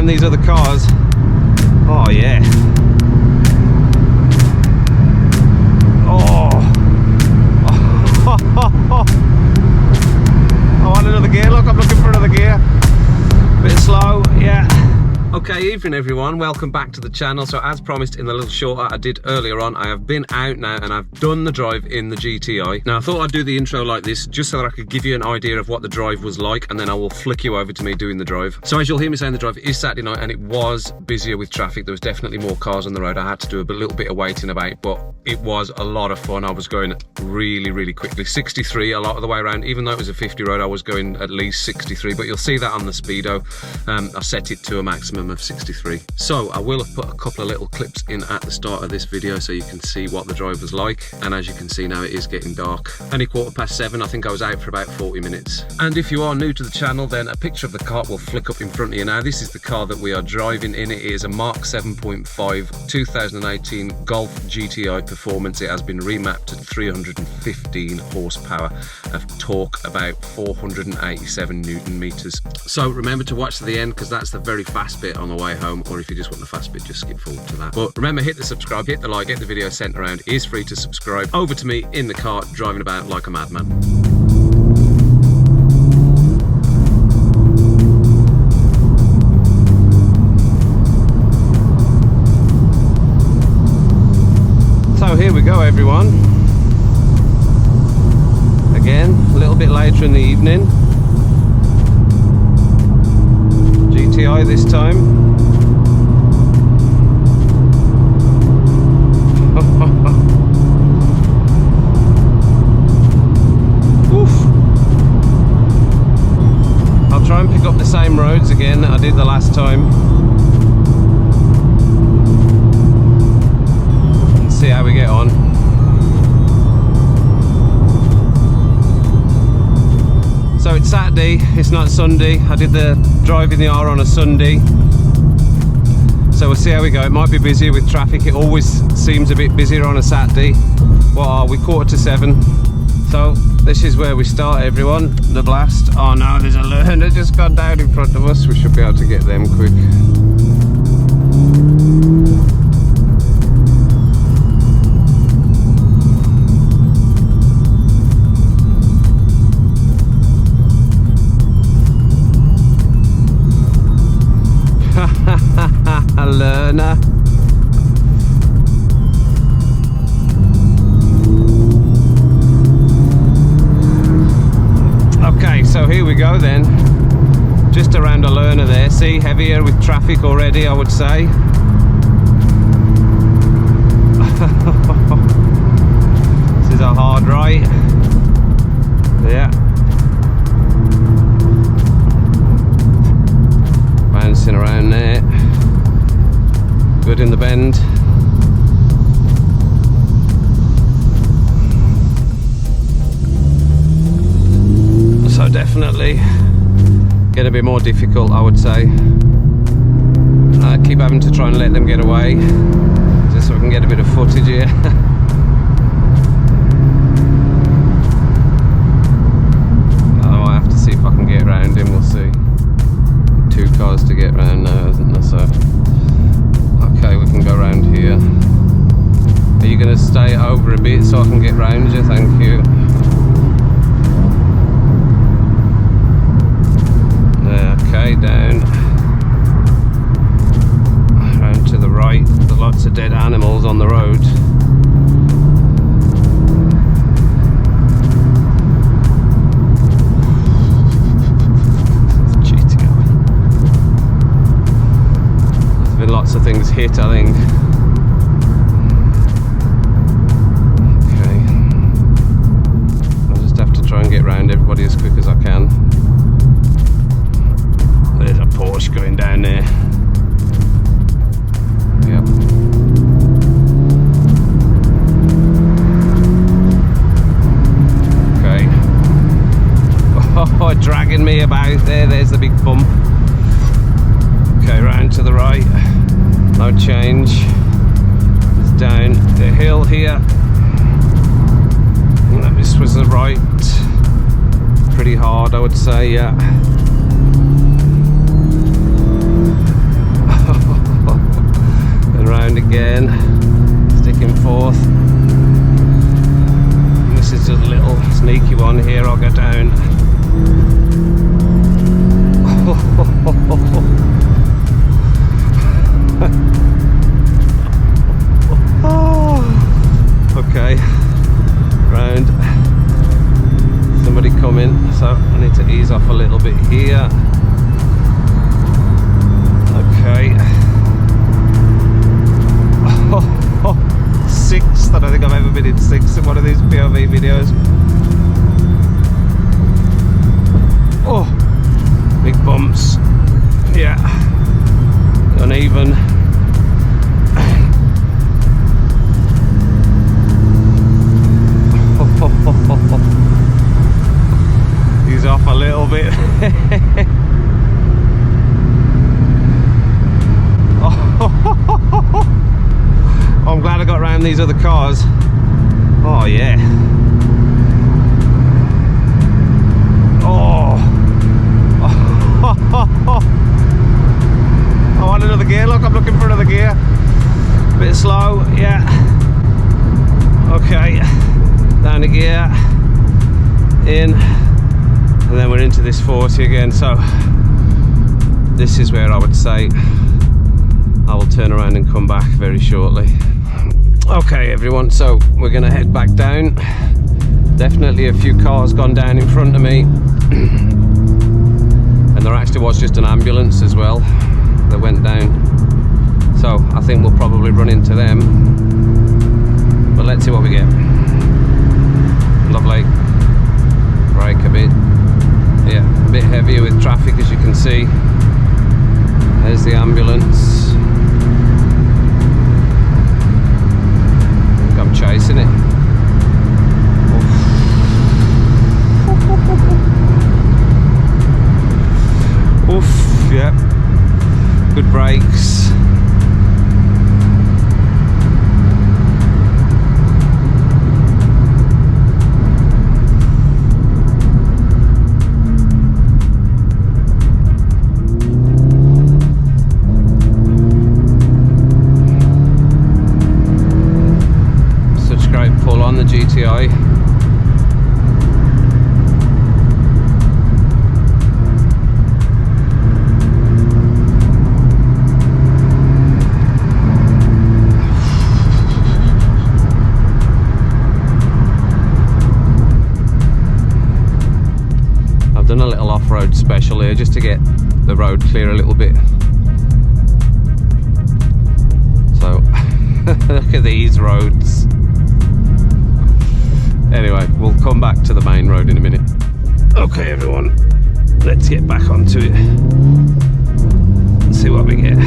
around these other cars. Oh yeah. Oh. I want another gear. Look, I'm looking for another gear. Bit slow, yeah. Okay, evening everyone, welcome back to the channel. So as promised in the little short I did earlier on, I have been out now and I've done the drive in the GTI. Now I thought I'd do the intro like this just so that I could give you an idea of what the drive was like, and then I will flick you over to me doing the drive. So as you'll hear me saying, the drive is Saturday night and it was busier with traffic. There was definitely more cars on the road. I had to do a little bit of waiting about, but it was a lot of fun. I was going really quickly. 63 a lot of the way around. Even though it was a 50 road, I was going at least 63, but you'll see that on the speedo. I set it to a maximum of 63. So I will have put a couple of little clips in at the start of this video so you can see what the drive was like. And as you can see now, it is getting dark. Only 7:15. I think I was out for about 40 minutes. And if you are new to the channel, then a picture of the car will flick up in front of you now. This is the car that we are driving in. It is a MK7.5 2018 Golf GTI performance. It has been remapped to 315 horsepower of torque, about 487 Newton meters. So remember to watch to the end because that's the very fast bit on the way home, or if you just want the fast bit, just skip forward to that. But remember, hit the subscribe, hit the like, get the video sent around. It is free to subscribe. Over to me in the car, driving about like a madman. So here we go everyone. Again, a little bit later in the evening. GTI this time. I'll try and pick up the same roads again that I did the last time. And see how we get on. So it's Saturday, it's not Sunday. I did the drive in the R on a Sunday. So we'll see how we go. It might be busier with traffic. It always seems a bit busier on a Saturday. What are we, 7:15? So this is where we start everyone. The blast. Oh no, there's a learner just gone down in front of us. We should be able to get them quick. Learner. Okay, so here we go then. Just around a learner there. See, heavier with traffic already, I would say. This is a hard right. Yeah. Bouncing around there. Good in the bend. So definitely going to be more difficult, I would say. I keep having to try and let them get away just so I can get a bit of footage here. I might have to see if I can get around him, we'll see. 2 cars to get around now, isn't there? So okay, we can go around here. Are you going to stay over a bit so I can get round you? Thank you. Okay, down. Round to the right. There's lots of dead animals on the road. There's been lots of things hit, I think. Okay. I'll just have to try and get round everybody as quick as I can. There's a Porsche going down there. Yep. Okay. Oh, dragging me about there. There's the big bump. Okay, round to the right. No change. It's down the hill here. This was the right. Pretty hard, I would say, yeah. round again, sticking forth. This is just a little sneaky one here. I'll go down. Okay, round. Somebody coming, so I need to ease off a little bit here. Okay. Sixth. I don't think I've ever been in sixth in one of these POV videos. Oh, big bumps. Yeah, uneven. He's off a little bit. I'm glad I got around these other cars. Oh yeah. Oh. I want another gear. Look, I'm looking for another gear. Bit slow, yeah. Okay. Down a gear. In. And then we're into this 40 again. So this is where I would say I will turn around and come back very shortly. Okay everyone, so we're gonna head back down. Definitely a few cars gone down in front of me. And there actually was just an ambulance as well that went down. So I think we'll probably run into them. But let's see what we get. Lovely. Brake a bit. Yeah, a bit heavier with traffic as you can see. There's the ambulance. I'm chasing it. Oof, yeah. Good brakes. Pull on the GTI. I've done a little off-road special here just to get the road clear a little bit. So look at these roads. Anyway, we'll come back to the main road in a minute. Okay everyone, let's get back onto it and see what we get.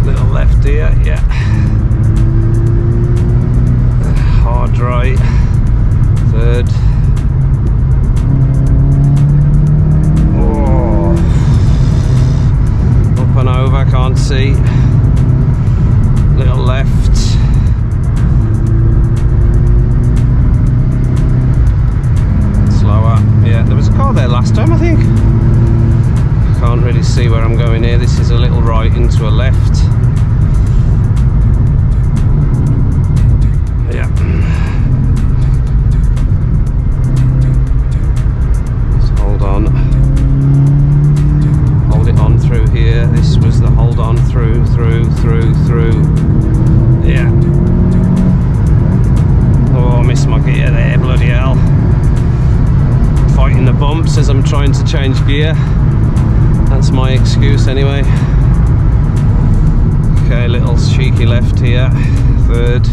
Little left here, yeah. Hard right, third. And over, can't see. Little left. Slower. Yeah, there was a car there last time, I think. Can't really see where I'm going here. This is a little right into a left. Yeah. Let's hold on. Hold it on through here. This was the hold on through. Yeah. Oh, I missed my gear there, bloody hell. Fighting the bumps as I'm trying to change gear. That's my excuse anyway. Okay, little cheeky left here. Third.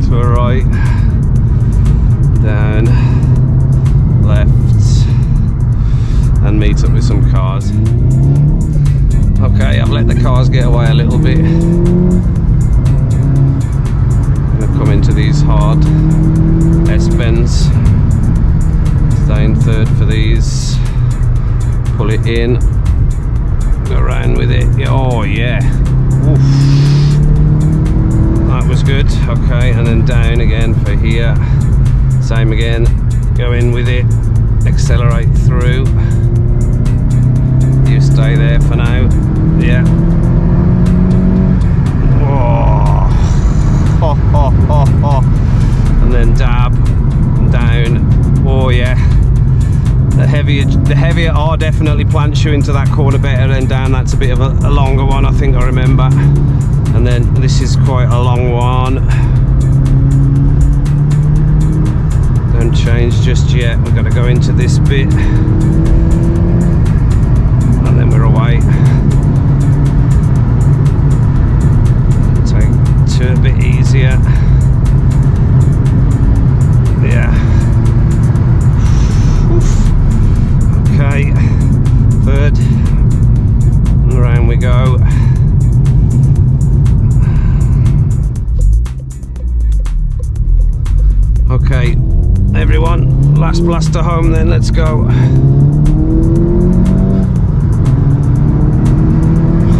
Right, down, left, and meet up with some cars. Okay, I've let the cars get away a little bit. I'm gonna come into these hard S-bends. down, third for these. Pull it in, go around with it. Oh yeah, oof. That was good. Okay, and then down again for here. Same again, go in with it, accelerate through. You stay there for now. Yeah. Oh. Oh, oh, oh, oh. And then dab down. Oh yeah. The heavier R definitely plants you into that corner better, and down that's a bit of a longer one, I think I remember. And then this is quite a long one. Don't change just yet, we've got to go into this bit. And then we're away. Take two a bit easier. Yeah. Okay, third, and around we go. Okay, everyone, last blaster home then, let's go.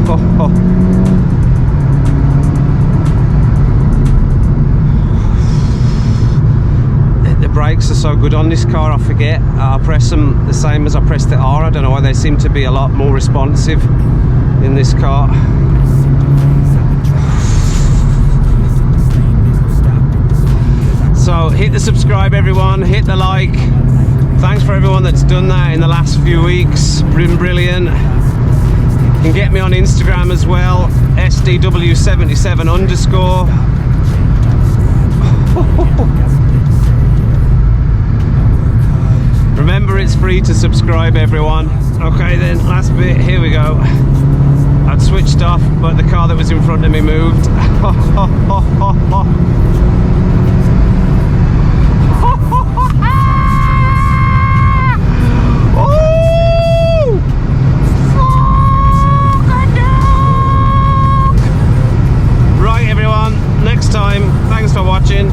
Oh, oh. The brakes are so good on this car, I forget. I press them the same as I press the R. I don't know why, they seem to be a lot more responsive in this car. So hit the subscribe everyone, hit the like. Thanks for everyone that's done that in the last few weeks, been brilliant. You can get me on Instagram as well, SDW77 underscore. Remember, it's free to subscribe everyone. Okay then, last bit, here we go. I'd switched off, but the car that was in front of me moved. Right everyone, next time, thanks for watching.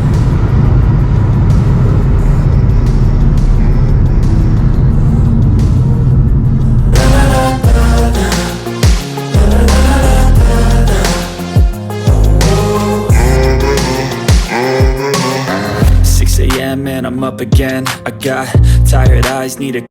And I'm up again. I got tired eyes, need a